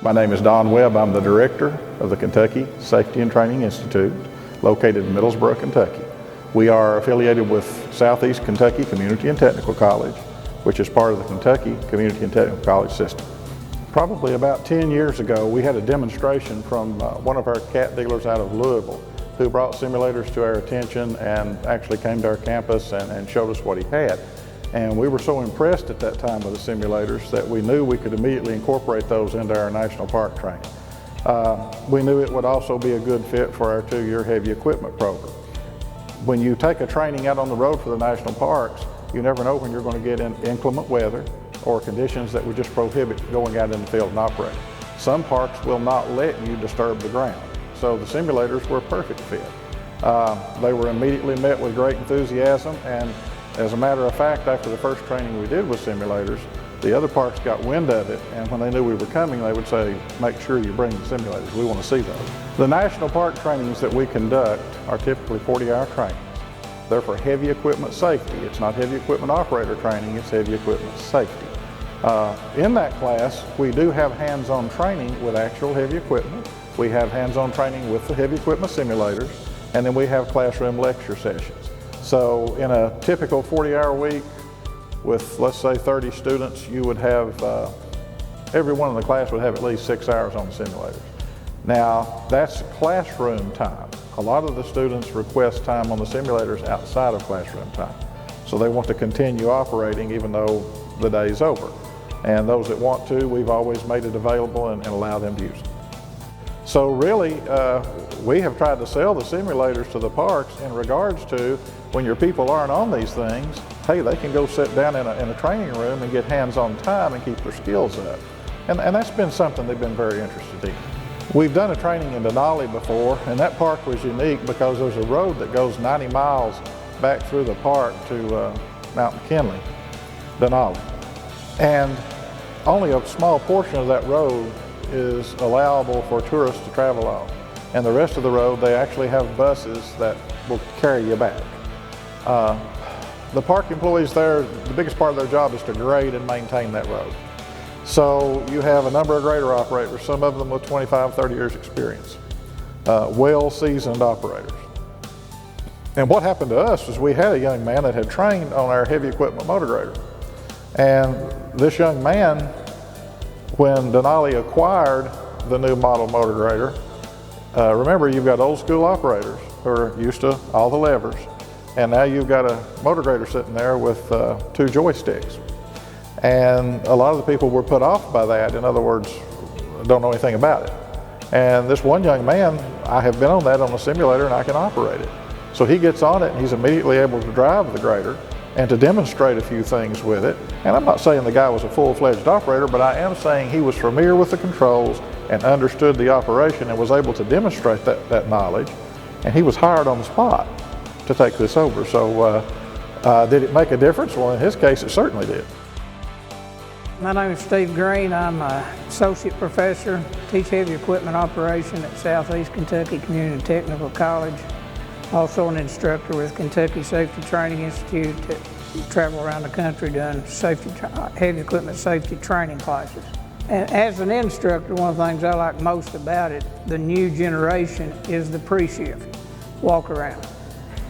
My name is Don Webb. I'm the director of the Kentucky Safety and Training Institute, located in Middlesboro, Kentucky. We are affiliated with Southeast Kentucky Community and Technical College, which is part of the Kentucky Community and Technical College system. Probably about 10 years ago, we had a demonstration from one of our cat dealers out of Louisville who brought simulators to our attention and actually came to our campus and showed us what he had. And we were so impressed at that time with the simulators that we knew we could immediately incorporate those into our national park training. We knew it would also be a good fit for our 2-year heavy equipment program. When you take a training out on the road for the national parks, you never know when you're going to get in inclement weather or conditions that would just prohibit going out in the field and operating. Some parks will not let you disturb the ground, so the simulators were a perfect fit. They were immediately met with great enthusiasm, and as a matter of fact, after the first training we did with simulators, the other parks got wind of it, and when they knew we were coming, they would say, make sure you bring the simulators, we want to see those. The national park trainings that we conduct are typically 40-hour trainings. They're for heavy equipment safety. It's not heavy equipment operator training, it's heavy equipment safety. In that class, we do have hands-on training with actual heavy equipment. We have hands-on training with the heavy equipment simulators, and then we have classroom lecture sessions. So in a typical 40-hour week with, let's say, 30 students, you would have, every one in the class would have at least 6 hours on the simulators. Now, that's classroom time. A lot of the students request time on the simulators outside of classroom time. So they want to continue operating even though the day's over. And those that want to, we've always made it available and allow them to use it. So really, we have tried to sell the simulators to the parks in regards to when your people aren't on these things, hey, they can go sit down in a training room and get hands-on time and keep their skills up. And that's been something they've been very interested in. We've done a training in Denali before, and that park was unique because there's a road that goes 90 miles back through the park to Mount McKinley, Denali. And only a small portion of that road is allowable for tourists to travel on. And the rest of the road, they actually have buses that will carry you back. The park employees there, the biggest part of their job is to grade and maintain that road. So you have a number of grader operators, some of them with 25, 30 years experience, well-seasoned operators. And what happened to us was we had a young man that had trained on our heavy equipment motor grader. And this young man, when Denali acquired the new model motor grader, remember, you've got old school operators who are used to all the levers, and now you've got a motor grader sitting there with 2 joysticks. And a lot of the people were put off by that. In other words, don't know anything about it. And this one young man, I have been on that on a simulator and I can operate it. So he gets on it and he's immediately able to drive the grader and to demonstrate a few things with it. And I'm not saying the guy was a full-fledged operator, but I am saying he was familiar with the controls and understood the operation and was able to demonstrate that knowledge. And he was hired on the spot to take this over. So did it make a difference? Well, in his case, it certainly did. My name is Steve Green. I'm an associate professor, teach heavy equipment operation at Southeast Kentucky Community and Technical College. Also an instructor with Kentucky Safety Training Institute that travel around the country doing heavy equipment safety training classes. And as an instructor, one of the things I like most about it, the new generation, is the pre-shift walk around.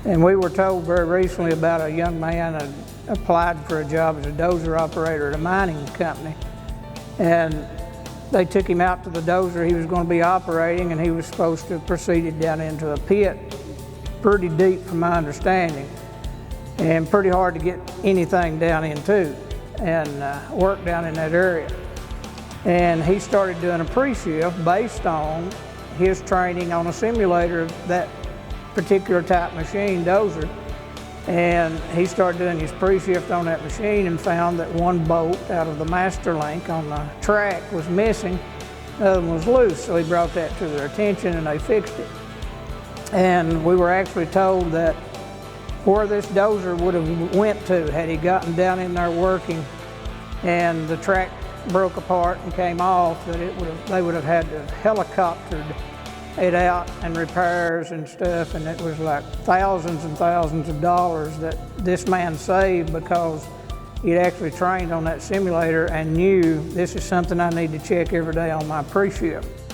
And we were told very recently about a young man that applied for a job as a dozer operator at a mining company. And they took him out to the dozer he was going to be operating, and he was supposed to have proceeded down into a pit pretty deep from my understanding, and pretty hard to get anything down into and work down in that area. And he started doing a pre-shift based on his training on a simulator of that particular type machine, dozer. And he started doing his pre-shift on that machine and found that one bolt out of the master link on the track was missing, the other one was loose. So he brought that to their attention and they fixed it. And we were actually told that where this dozer would have went to had he gotten down in there working and the track broke apart and came off, that they would have had to have helicoptered it out and repairs and stuff, and it was like thousands and thousands of dollars that this man saved because He'd actually trained on that simulator and knew this is something I need to check every day on my pre-shift.